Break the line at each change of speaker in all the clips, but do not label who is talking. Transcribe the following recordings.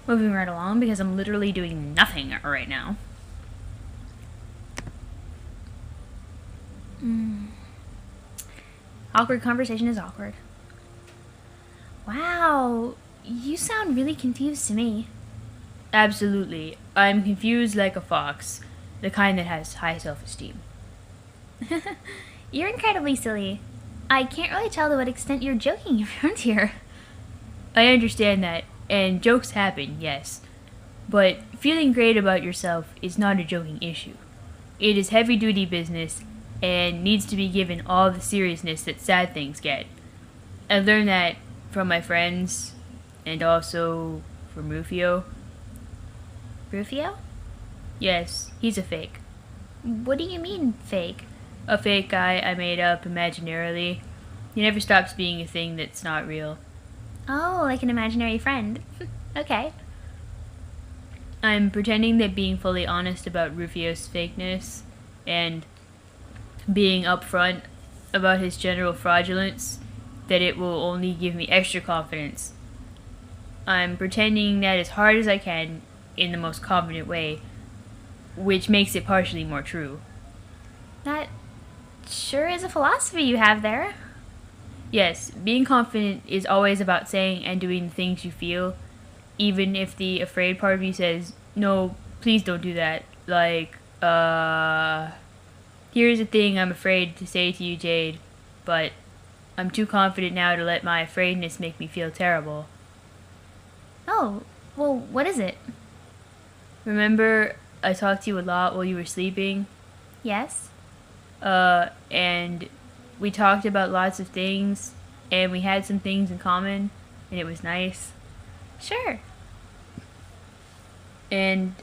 moving right along because I'm literally doing nothing right now. Awkward conversation is awkward. Wow, you sound really confused to me. Absolutely. I'm confused like a fox, the kind that has high self-esteem. You're incredibly silly. I can't really tell to what extent you're joking around here. I understand that, and jokes happen, yes. But feeling great about yourself is not a joking issue. It is heavy-duty business and needs to be given all the seriousness that sad things get. I learned that from my friends and also from Rufio.
Rufio?
Yes, he's a fake.
What do you mean, fake?
A fake guy I made up imaginarily. He never stops being a thing that's not real.
Oh, like an imaginary friend. Okay.
I'm pretending that being fully honest about Rufio's fakeness and being upfront about his general fraudulence, that it will only give me extra confidence. I'm pretending that as hard as I can in the most confident way, which makes it partially more true.
That sure is a philosophy you have there.
Yes, being confident is always about saying and doing the things you feel, even if the afraid part of you says, no, please don't do that. Like, here's the thing I'm afraid to say to you, Jade, but I'm too confident now to let my afraidness make me feel terrible.
Oh, well, what is it?
Remember, I talked to you a lot while you were sleeping?
Yes?
And we talked about lots of things, and we had some things in common, and it was nice.
Sure.
And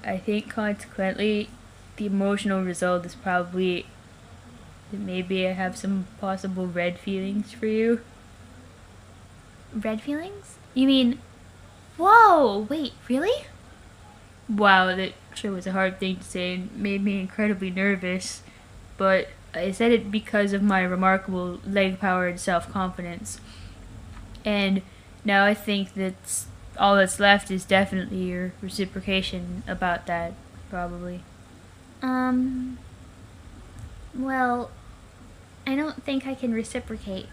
I think consequently, the emotional result is probably that maybe I have some possible red feelings for you.
Red feelings? You mean... Whoa, wait, really?
Wow, that sure was a hard thing to say and made me incredibly nervous, but I said it because of my remarkable leg power and self-confidence. And now I think that all that's left is definitely your reciprocation about that, probably.
Well, I don't think I can reciprocate.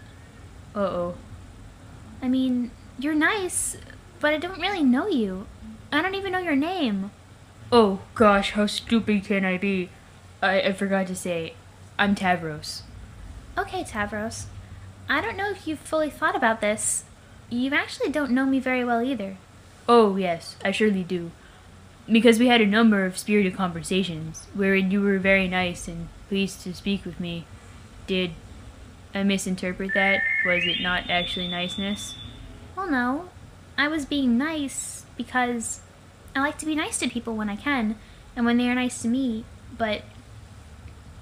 Uh-oh.
I mean, you're nice, but I don't really know you. I don't even know your name.
Oh gosh, how stupid can I be? I forgot to say, I'm Tavros.
Okay, Tavros. I don't know if you've fully thought about this. You actually don't know me very well either.
Oh yes, I surely do. Because we had a number of spirited conversations, wherein you were very nice and pleased to speak with me. Did I misinterpret that? Was it not actually niceness?
Well, no. I was being nice because I like to be nice to people when I can, and when they are nice to me, but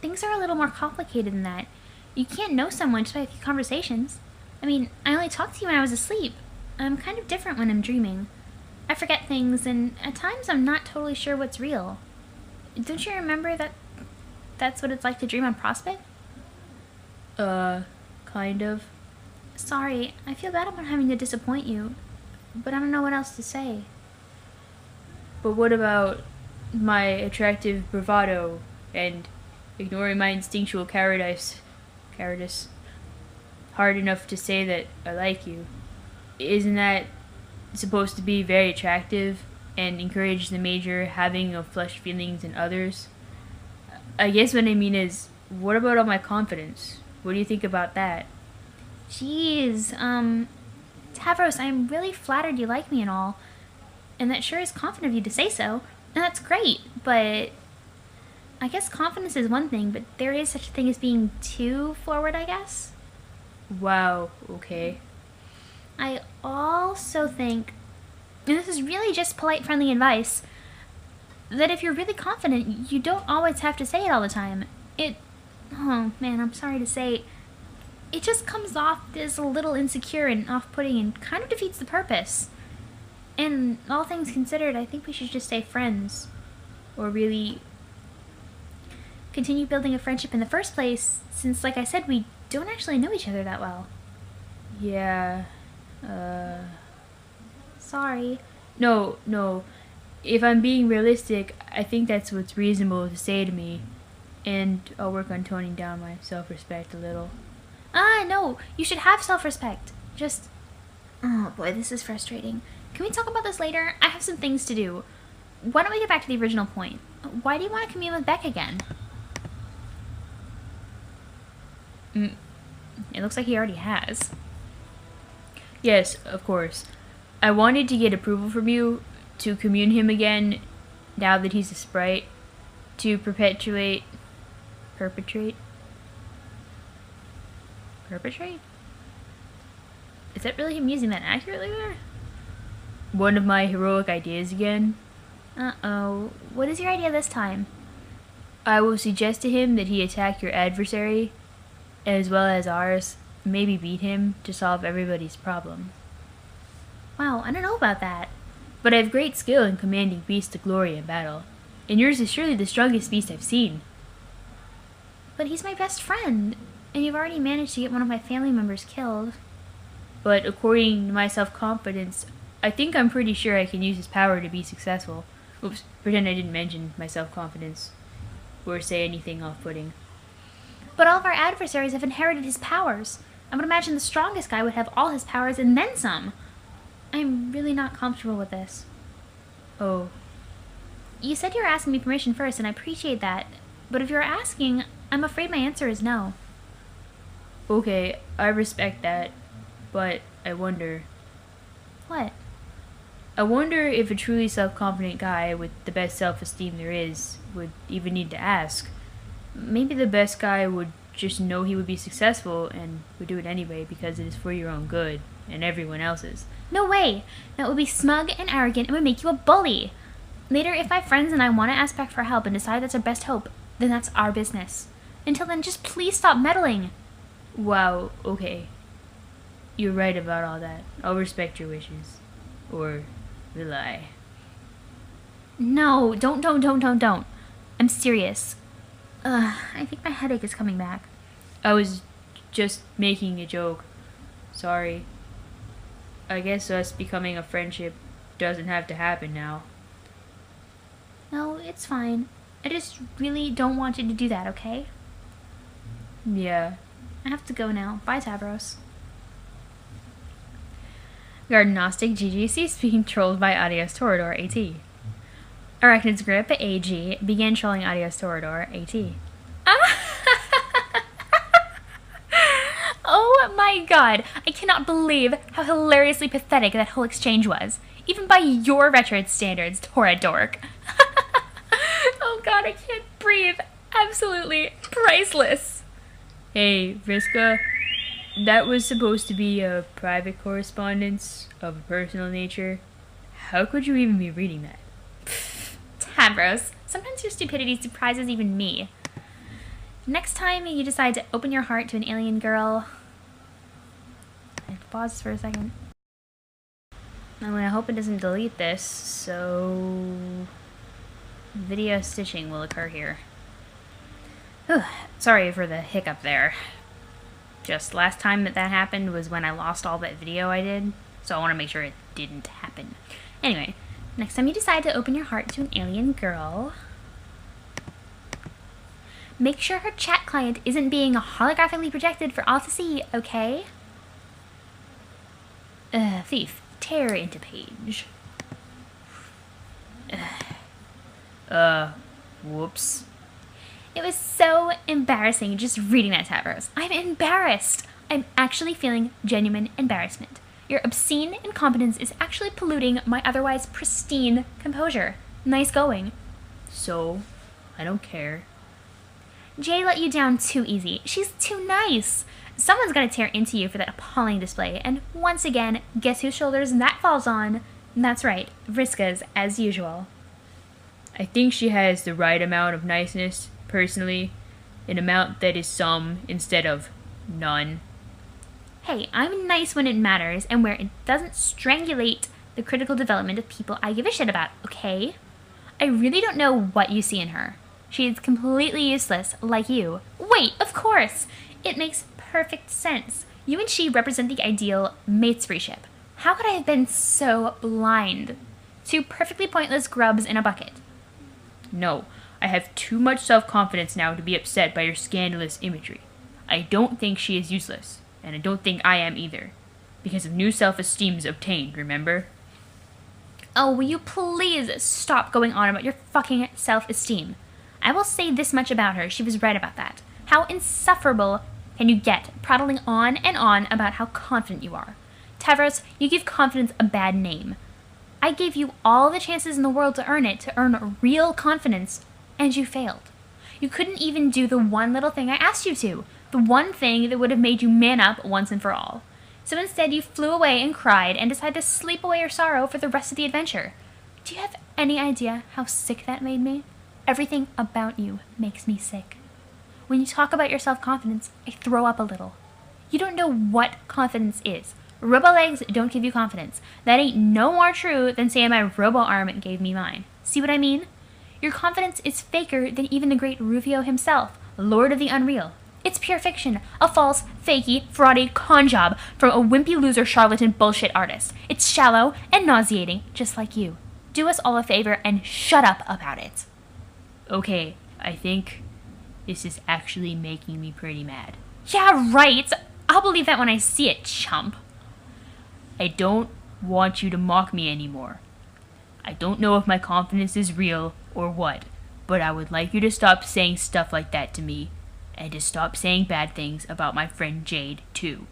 things are a little more complicated than that. You can't know someone just by a few conversations. I mean, I only talked to you when I was asleep. I'm kind of different when I'm dreaming. I forget things, and at times I'm not totally sure what's real. Don't you remember that that's what it's like to dream on prospect?
Kind of.
Sorry, I feel bad about having to disappoint you, but I don't know what else to say.
But what about my attractive bravado and ignoring my instinctual cowardice hard enough to say that I like you? Isn't that supposed to be very attractive and encourage the major having of flesh feelings in others? I guess what I mean is, what about all my confidence? What do you think about that?
Jeez, Tavros, I'm really flattered you like me and all, and that sure is confident of you to say so, and that's great, but I guess confidence is one thing, but there is such a thing as being too forward, I guess.
Wow, okay.
I also think, and this is really just polite, friendly advice, that if you're really confident, you don't always have to say it all the time. Oh man, I'm sorry to say, it just comes off as a little insecure and off-putting and kind of defeats the purpose. And all things considered, I think we should just stay friends. Or really continue building a friendship in the first place, since, like I said, we don't actually know each other that well.
Yeah,
Sorry.
No, no. If I'm being realistic, I think that's what's reasonable to say to me. And I'll work on toning down my self-respect a little.
Ah, no, you should have self-respect. Just... Oh boy, this is frustrating. Can we talk about this later? I have some things to do. Why don't we get back to the original point? Why do you want to commune with Beck again?
It looks like he already has. Yes, of course. I wanted to get approval from you to commune him again now that he's a sprite. To perpetrate? Is that really him using that accurately there? One of my heroic ideas again.
Uh-oh. What is your idea this time?
I will suggest to him that he attack your adversary, as well as ours, maybe beat him to solve everybody's problem.
Wow, I don't know about that.
But I have great skill in commanding beasts to glory in battle, and yours is surely the strongest beast I've seen.
But he's my best friend, and you've already managed to get one of my family members killed.
But according to my self-confidence, I think I'm pretty sure I can use his power to be successful. Oops, pretend I didn't mention my self-confidence, or say anything off-putting.
But all of our adversaries have inherited his powers. I would imagine the strongest guy would have all his powers and then some. I'm really not comfortable with this.
Oh.
You said you were asking me permission first, and I appreciate that. But if you're asking, I'm afraid my answer is no.
Okay, I respect that, but I wonder...
What?
I wonder if a truly self-confident guy with the best self-esteem there is would even need to ask. Maybe the best guy would just know he would be successful and would do it anyway because it is for your own good and everyone else's.
No way! That would be smug and arrogant and would make you a bully. Later, if my friends and I want to ask back for help and decide that's our best hope, then that's our business. Until then, just please stop meddling.
Wow, okay. You're right about all that. I'll respect your wishes. Or will I?
No, don't. I'm serious. I think my headache is coming back.
I was just making a joke. Sorry. I guess us becoming a friendship doesn't have to happen now.
No, it's fine. I just really don't want you to do that, okay?
Yeah.
I have to go now. Bye, Tavros.
Gardenostic GGC is being trolled by Adios Torador AT. Arachnid's Grip AG began trolling Adios Torador AT.
Oh my god, I cannot believe how hilariously pathetic that whole exchange was. Even by your Retrograde standards, Toradork. Oh god, I can't breathe. Absolutely priceless.
Hey, Vriska. That was supposed to be a private correspondence of a personal nature. How could you even be reading that?
Tavros, sometimes your stupidity surprises even me. Next time you decide to open your heart to an alien girl... I have to pause for a second.
I mean, I hope it doesn't delete this, so... video stitching will occur here. Whew. Sorry for the hiccup there. Just last time that happened was when I lost all that video I did, so I want to make sure it didn't happen. Anyway,
next time you decide to open your heart to an alien girl, make sure her chat client isn't being holographically projected for all to see, okay?
Thief, tear into page. Whoops.
It was so embarrassing just reading that, Tavros. I'm embarrassed. I'm actually feeling genuine embarrassment. Your obscene incompetence is actually polluting my otherwise pristine composure. Nice going.
So, I don't care.
Jay let you down too easy. She's too nice. Someone's gonna tear into you for that appalling display, and once again, guess whose shoulders that falls on? That's right, Vriska's, as usual.
I think she has the right amount of niceness, personally. An amount that is some instead of none.
Hey, I'm nice when it matters and where it doesn't strangulate the critical development of people I give a shit about, okay? I really don't know what you see in her. She is completely useless, like you. Wait, of course! It makes perfect sense. You and she represent the ideal mates free ship. How could I have been so blind? Two perfectly pointless grubs in a bucket.
No, I have too much self-confidence now to be upset by your scandalous imagery. I don't think she is useless, and I don't think I am either. Because of new self-esteem is obtained, remember?
Oh, will you please stop going on about your fucking self-esteem? I will say this much about her, she was right about that. How insufferable can you get, prattling on and on about how confident you are? Tavros, you give confidence a bad name. I gave you all the chances in the world to earn real confidence, and you failed. You couldn't even do the one little thing I asked you to, the one thing that would have made you man up once and for all. So instead you flew away and cried and decided to sleep away your sorrow for the rest of the adventure. Do you have any idea how sick that made me? Everything about you makes me sick. When you talk about your self-confidence, I throw up a little. You don't know what confidence is. Robolegs don't give you confidence. That ain't no more true than saying my robo-arm gave me mine. See what I mean? Your confidence is faker than even the great Rufio himself, Lord of the Unreal. It's pure fiction, a false, fakey, fraudy con job from a wimpy loser charlatan bullshit artist. It's shallow and nauseating, just like you. Do us all a favor and shut up about it.
Okay, I think this is actually making me pretty mad.
Yeah, right. I'll believe that when I see it, chump.
I don't want you to mock me anymore. I don't know if my confidence is real or what, but I would like you to stop saying stuff like that to me, and to stop saying bad things about my friend Jade, too.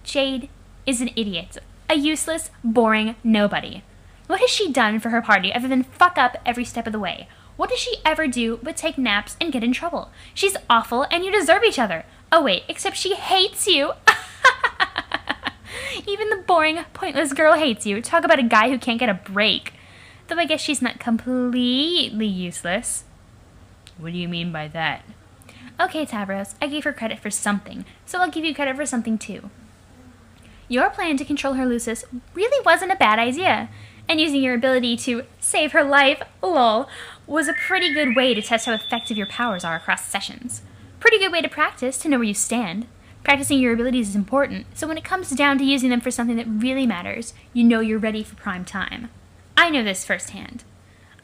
Jade is an idiot. A useless, boring nobody. What has she done for her party other than fuck up every step of the way? What does she ever do but take naps and get in trouble? She's awful and you deserve each other. Oh wait, except she hates you. Even the boring, pointless girl hates you. Talk about a guy who can't get a break. Though I guess she's not completely useless.
What do you mean by that?
Okay, Tavros, I gave her credit for something, so I'll give you credit for something too. Your plan to control her Lucis really wasn't a bad idea, and using your ability to save her life, lol, was a pretty good way to test how effective your powers are across sessions. Pretty good way to practice to know where you stand. Practicing your abilities is important, so when it comes down to using them for something that really matters, you know you're ready for prime time. I know this firsthand.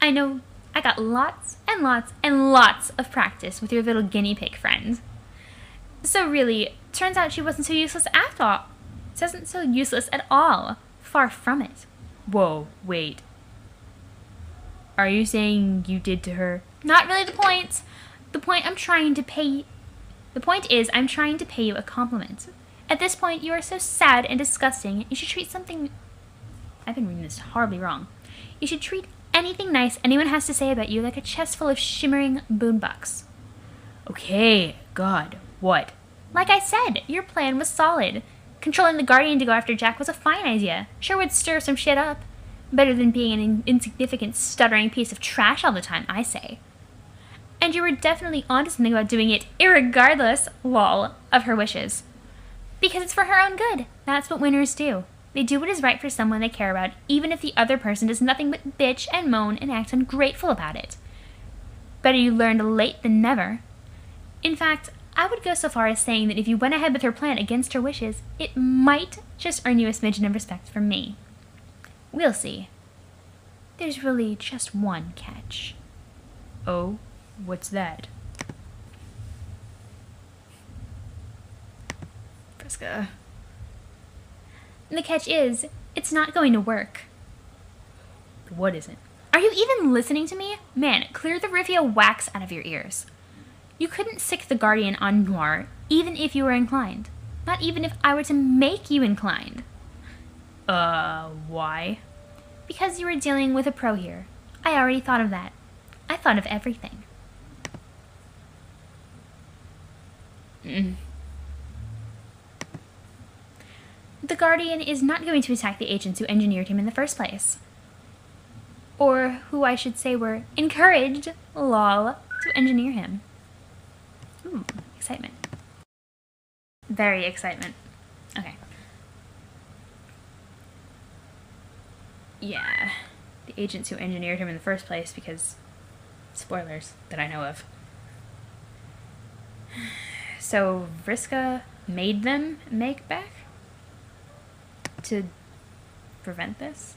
I know I got lots and lots and lots of practice with your little guinea pig friend. So really, turns out she wasn't so useless at all. She wasn't so useless at all. Far from it.
Whoa, wait. Are you saying you did to her?
Not really the point. The point is I'm trying to pay you a compliment. At this point, you are so sad and disgusting, you should treat something... I've been reading this horribly wrong. You should treat anything nice anyone has to say about you like a chest full of shimmering boonbucks.
Okay, God, what?
Like I said, your plan was solid. Controlling the Guardian to go after Jack was a fine idea. Sure would stir some shit up. Better than being an insignificant, stuttering piece of trash all the time, I say. And you were definitely onto something about doing it irregardless, lol, of her wishes. Because it's for her own good. That's what winners do. They do what is right for someone they care about, even if the other person does nothing but bitch and moan and act ungrateful about it. Better you learned late than never. In fact, I would go so far as saying that if you went ahead with her plan against her wishes, it might just earn you a smidgen of respect from me. We'll see. There's really just one catch.
Oh, what's that?
Vriska. The catch is, it's not going to work.
What isn't?
Are you even listening to me? Man, clear the Rufio wax out of your ears. You couldn't sick the Guardian on Noir, even if you were inclined. Not even if I were to make you inclined.
Why?
Because you were dealing with a pro here. I already thought of that. I thought of everything. The Guardian is not going to attack the agents who engineered him in the first place. Or who I should say were encouraged, lol, to engineer him. Ooh, excitement. Very excitement. Okay.
Yeah, the agents who engineered him in the first place because... spoilers that I know of. So, Vriska made them make back? To prevent this?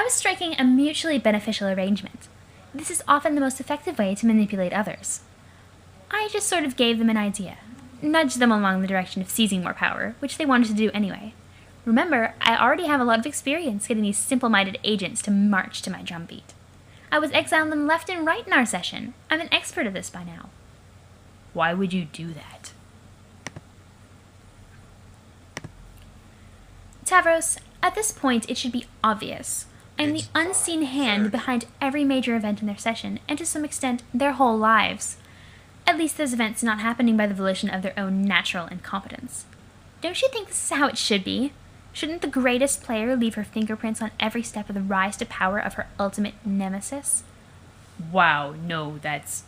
was striking a mutually beneficial arrangement. This is often the most effective way to manipulate others. I just sort of gave them an idea, nudged them along the direction of seizing more power, which they wanted to do anyway. Remember, I already have a lot of experience getting these simple-minded agents to march to my drumbeat. I was exiling them left and right in our session. I'm an expert at this by now.
Why would you do that?
Tavros, at this point it should be obvious. I'm the unseen hand behind every major event in their session, and to some extent, their whole lives. At least those events not happening by the volition of their own natural incompetence. Don't you think this is how it should be? Shouldn't the greatest player leave her fingerprints on every step of the rise to power of her ultimate nemesis?
Wow, no, that's...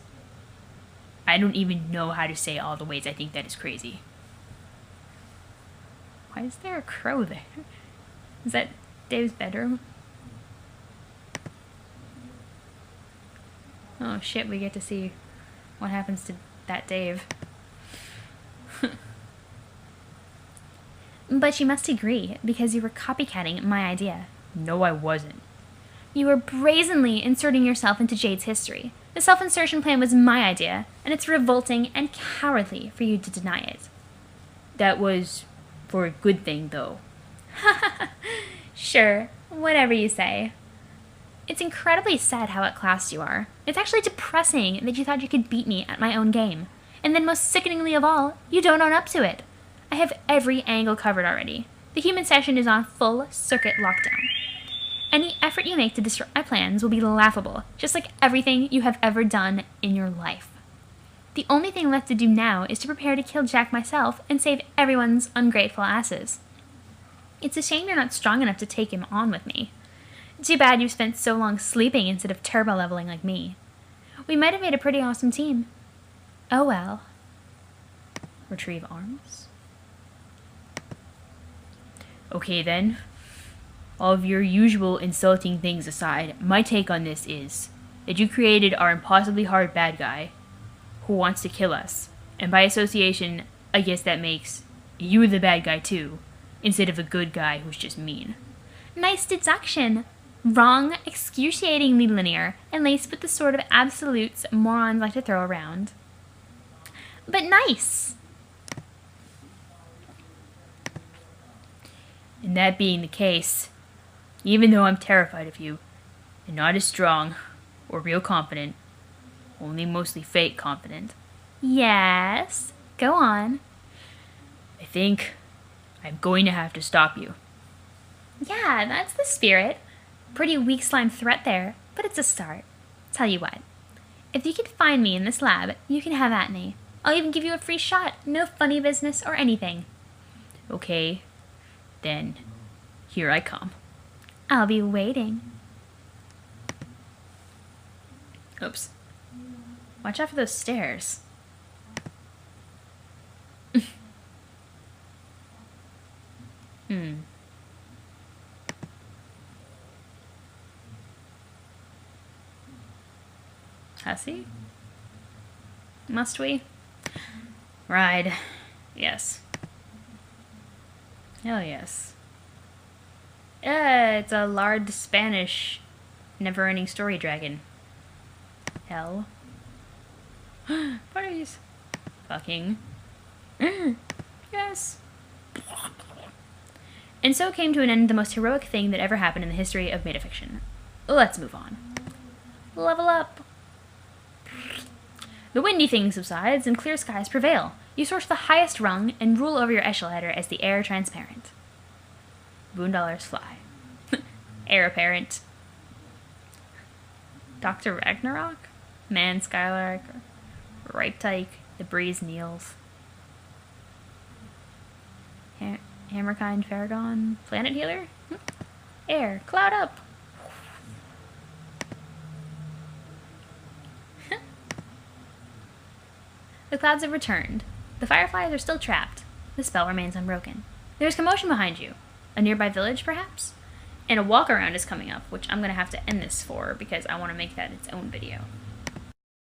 I don't even know how to say all the ways I think that is crazy. Why is there a crow there? Is that Dave's bedroom? Oh shit, we get to see what happens to that Dave.
But you must agree, because you were copycatting my idea.
No, I wasn't.
You were brazenly inserting yourself into Jade's history. The self-insertion plan was my idea, and it's revolting and cowardly for you to deny it.
That was for a good thing, though.
Sure, whatever you say. It's incredibly sad how outclassed you are. It's actually depressing that you thought you could beat me at my own game. And then most sickeningly of all, you don't own up to it. I have every angle covered already. The human session is on full circuit lockdown. Any effort you make to disrupt my plans will be laughable, just like everything you have ever done in your life. The only thing left to do now is to prepare to kill Jack myself and save everyone's ungrateful asses. It's a shame you're not strong enough to take him on with me. Too bad you spent so long sleeping instead of turbo leveling like me. We might have made a pretty awesome team. Oh well.
Retrieve arms? Okay then. All of your usual insulting things aside, my take on this is that you created our impossibly hard bad guy who wants to kill us. And by association, I guess that makes you the bad guy too, instead of a good guy who's just mean.
Nice deduction. Wrong, excruciatingly linear, and laced with the sort of absolutes morons like to throw around. But nice!
And that being the case, even though I'm terrified of you, and not as strong or real confident, only mostly fake confident.
Yes, go on.
I think I'm going to have to stop you.
Yeah, that's the spirit. Pretty weak slime threat there, but it's a start. Tell you what, if you can find me in this lab, you can have at me. I'll even give you a free shot, no funny business or anything.
Okay, then here I come.
I'll be waiting.
Oops. Watch out for those stairs. Hussy? Must we? Ride. Yes. Hell yes. It's a large Spanish never-ending story dragon. Hell. Parties. Fucking. Yes. And so came to an end the most heroic thing that ever happened in the history of metafiction. Let's move on. Level up. The windy thing subsides and clear skies prevail. You soar to the highest rung and rule over your echelon as the air transparent. Boondollars fly. Air apparent. Dr. Ragnarok? Man Skylark? Ripe Tyke? The breeze kneels. Hammerkind Faragon? Planet Healer? Air. Cloud up. The clouds have returned. The fireflies are still trapped. The spell remains unbroken. There's commotion behind you. A nearby village, perhaps? And a walk-around is coming up, which I'm going to have to end this for because I want to make that its own video.